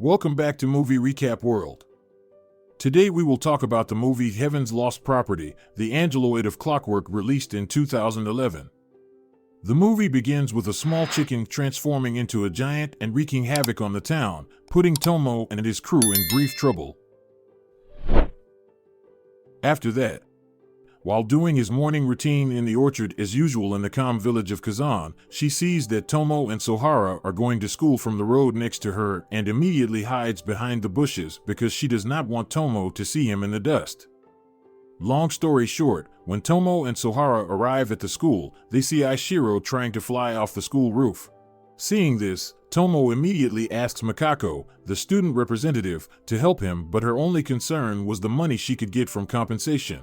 Welcome back to Movie Recap World. Today we will talk about the movie Heaven's Lost Property, the Angeloid of Clockwork, released in 2011. The movie begins with a small chicken transforming into a giant and wreaking havoc on the town, putting Tomo and his crew in brief trouble. After that, while doing his morning routine in the orchard as usual in the calm village of Kazan, she sees that Tomo and Sohara are going to school from the road next to her and immediately hides behind the bushes because she does not want Tomo to see him in the dust. Long story short, when Tomo and Sohara arrive at the school, they see Aishiro trying to fly off the school roof. Seeing this, Tomo immediately asks Makako, the student representative, to help him, but her only concern was the money she could get from compensation.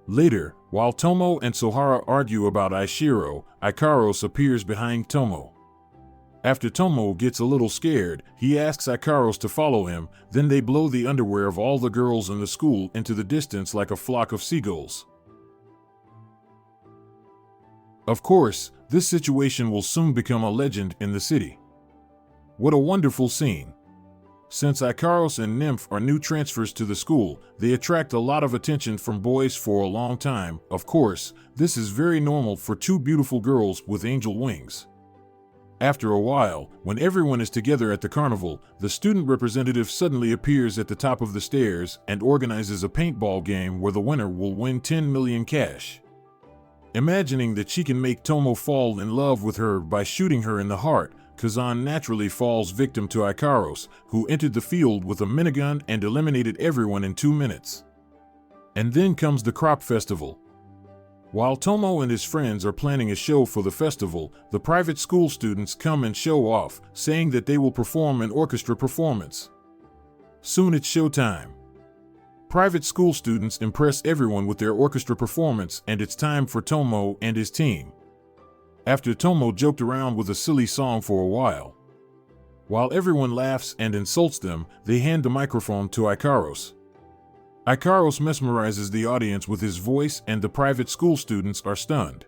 Later, while Tomo and Sohara argue about Aishiro, Ikaros appears behind Tomo. After Tomo gets a little scared, he asks Ikaros to follow him, then they blow the underwear of all the girls in the school into the distance like a flock of seagulls. Of course, this situation will soon become a legend in the city. What a wonderful scene! Since Ikaros and Nymph are new transfers to the school, they attract a lot of attention from boys for a long time. Of course, this is very normal for two beautiful girls with angel wings. After a while, when everyone is together at the carnival, the student representative suddenly appears at the top of the stairs and organizes a paintball game where the winner will win 10 million cash. Imagining that she can make Tomo fall in love with her by shooting her in the heart, Kazan naturally falls victim to Ikaros, who entered the field with a minigun and eliminated everyone in 2 minutes. And then comes the crop festival. While Tomo and his friends are planning a show for the festival, the private school students come and show off, saying that they will perform an orchestra performance. Soon it's showtime. Private school students impress everyone with their orchestra performance, and it's time for Tomo and his team. After Tomo joked around with a silly song for a while everyone laughs and insults them, they hand the microphone to Ikaros. Ikaros mesmerizes the audience with his voice, and the private school students are stunned.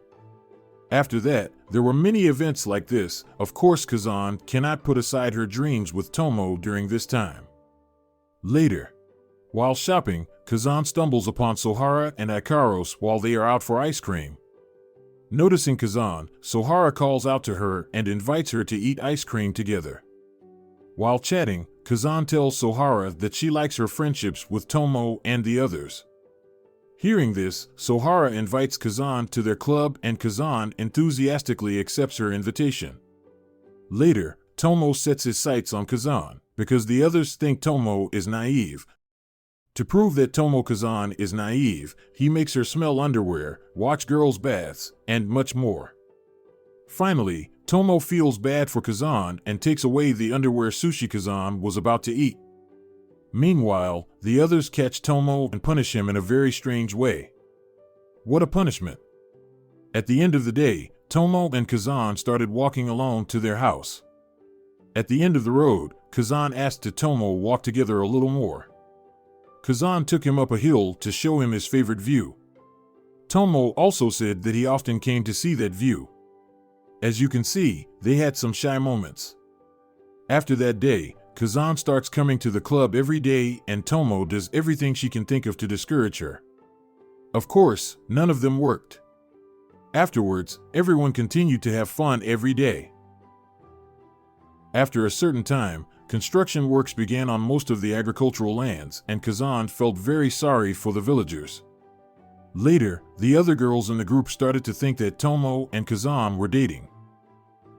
After that, there were many events like this. Of course, Kazan cannot put aside her dreams with Tomo during this time. Later, while shopping, Kazan stumbles upon Sohara and Ikaros while they are out for ice cream. Noticing Kazan, Sohara calls out to her and invites her to eat ice cream together. While chatting, Kazan tells Sohara that she likes her friendships with Tomo and the others. Hearing this, Sohara invites Kazan to their club and Kazan enthusiastically accepts her invitation. Later, Tomo sets his sights on Kazan because the others think Tomo is naive. To prove that Tomo Kazan is naive, he makes her smell underwear, watch girls' baths, and much more. Finally, Tomo feels bad for Kazan and takes away the underwear sushi Kazan was about to eat. Meanwhile, the others catch Tomo and punish him in a very strange way. What a punishment! At the end of the day, Tomo and Kazan started walking alone to their house. At the end of the road, Kazan asked to Tomo walk together a little more. Kazan took him up a hill to show him his favorite view. Tomo also said that he often came to see that view. As you can see, they had some shy moments. After that day, Kazan starts coming to the club every day and Tomo does everything she can think of to discourage her. Of course, none of them worked. Afterwards, everyone continued to have fun every day. After a certain time, construction works began on most of the agricultural lands, and Kazan felt very sorry for the villagers. Later, the other girls in the group started to think that Tomo and Kazan were dating.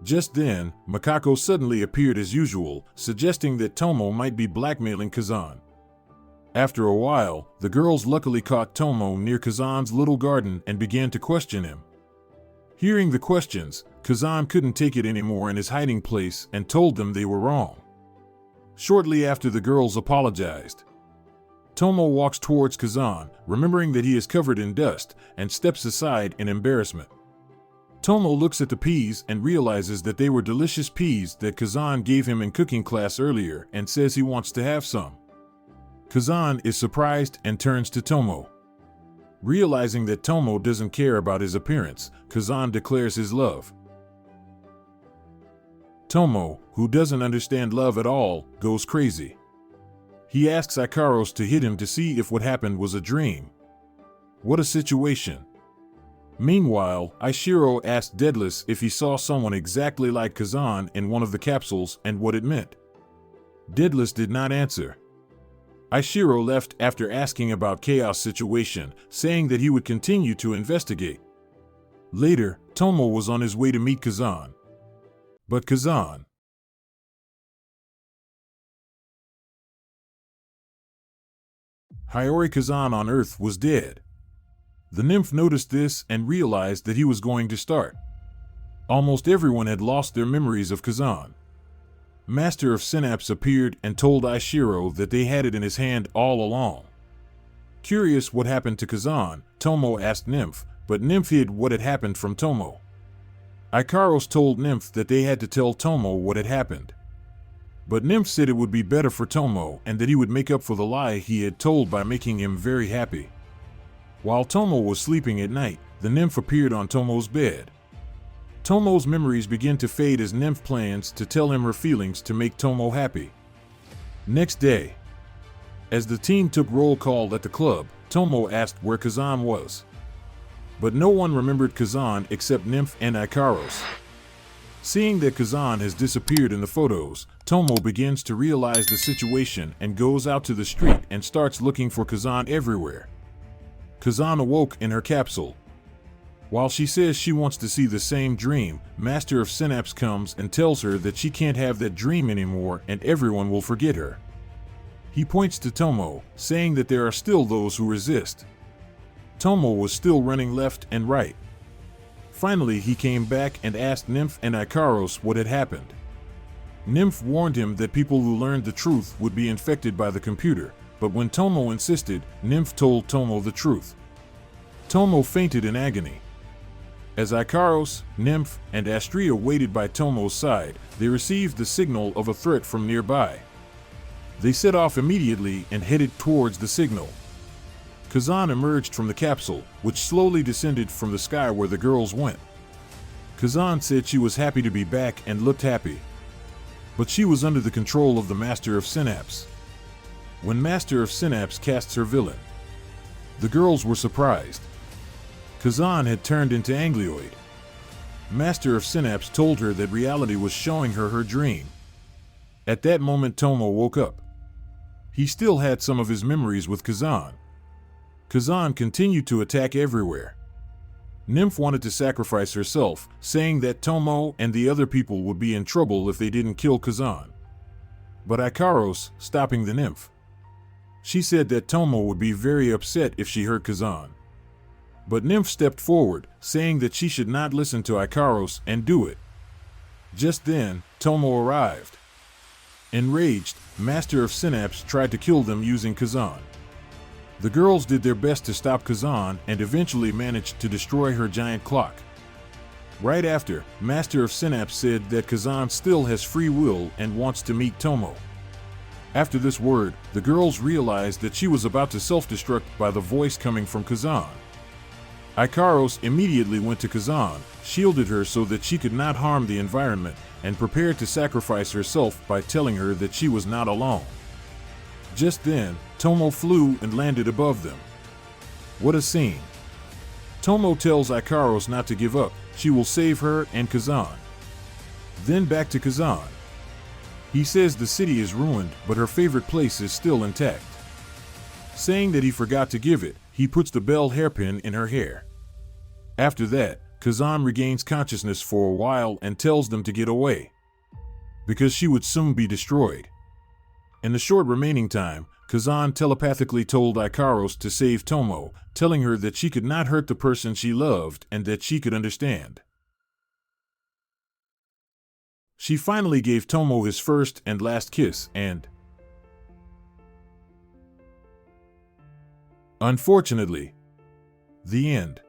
Just then, Makako suddenly appeared as usual, suggesting that Tomo might be blackmailing Kazan. After a while, the girls luckily caught Tomo near Kazan's little garden and began to question him. Hearing the questions, Kazan couldn't take it anymore in his hiding place and told them they were wrong. Shortly after, the girls apologized. Tomo walks towards Kazan, remembering that he is covered in dust, and steps aside in embarrassment. Tomo looks at the peas and realizes that they were delicious peas that Kazan gave him in cooking class earlier and says he wants to have some. Kazan is surprised and turns to Tomo. Realizing that Tomo doesn't care about his appearance, Kazan declares his love. Tomo, who doesn't understand love at all, goes crazy. He asks Ikaros to hit him to see if what happened was a dream. What a situation. Meanwhile, Ishiro asked Daedalus if he saw someone exactly like Kazan in one of the capsules and what it meant. Daedalus did not answer. Ishiro left after asking about Chaos' situation, saying that he would continue to investigate. Later, Tomo was on his way to meet Kazan. But Kazan. Hiyori Kazan on Earth was dead. The nymph noticed this and realized that he was going to start. Almost everyone had lost their memories of Kazan. Master of Synapse appeared and told Ishiro that they had it in his hand all along. Curious what happened to Kazan, Tomo asked Nymph, but Nymph hid what had happened from Tomo. Ikaros told Nymph that they had to tell Tomo what had happened. But Nymph said it would be better for Tomo and that he would make up for the lie he had told by making him very happy. While Tomo was sleeping at night, the nymph appeared on Tomo's bed. Tomo's memories begin to fade as Nymph plans to tell him her feelings to make Tomo happy. Next day, as the team took roll call at the club, Tomo asked where Kazan was. But no one remembered Kazan except Nymph and Ikaros. Seeing that Kazan has disappeared in the photos, Tomo begins to realize the situation and goes out to the street and starts looking for Kazan everywhere. Kazan awoke in her capsule. While she says she wants to see the same dream, Master of Synapse comes and tells her that she can't have that dream anymore and everyone will forget her. He points to Tomo, saying that there are still those who resist. Tomo was still running left and right. Finally, he came back and asked Nymph and Ikaros what had happened. Nymph warned him that people who learned the truth would be infected by the computer, but when Tomo insisted, Nymph told Tomo the truth. Tomo fainted in agony. As Ikaros, Nymph, and Astrea waited by Tomo's side, they received the signal of a threat from nearby. They set off immediately and headed towards the signal. Kazan emerged from the capsule, which slowly descended from the sky where the girls went. Kazan said she was happy to be back and looked happy. But she was under the control of the Master of Synapse. When Master of Synapse casts her villain, the girls were surprised. Kazan had turned into Angeloid. Master of Synapse told her that reality was showing her her dream. At that moment, Tomo woke up. He still had some of his memories with Kazan. Kazan continued to attack everywhere. Nymph wanted to sacrifice herself, saying that Tomo and the other people would be in trouble if they didn't kill Kazan. But Ikaros, stopping the nymph. She said that Tomo would be very upset if she hurt Kazan. But Nymph stepped forward, saying that she should not listen to Ikaros and do it. Just then, Tomo arrived. Enraged, Master of Synapse tried to kill them using Kazan. The girls did their best to stop Kazan and eventually managed to destroy her giant clock. Right after, Master of Synapse said that Kazan still has free will and wants to meet Tomo. After this word, the girls realized that she was about to self-destruct by the voice coming from Kazan. Ikaros immediately went to Kazan, shielded her so that she could not harm the environment, and prepared to sacrifice herself by telling her that she was not alone. Just then, Tomo flew and landed above them. What a scene! Tomo tells Ikaros not to give up, she will save her and Kazan. Then back to Kazan. He says the city is ruined, but her favorite place is still intact. Saying that he forgot to give it, he puts the bell hairpin in her hair. After that, Kazan regains consciousness for a while and tells them to get away, because she would soon be destroyed. In the short remaining time, Kazan telepathically told Ikaros to save Tomo, telling her that she could not hurt the person she loved and that she could understand. She finally gave Tomo his first and last kiss and, unfortunately, the end.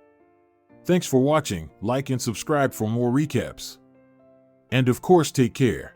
Thanks for watching, like and subscribe for more recaps. And of course, take care.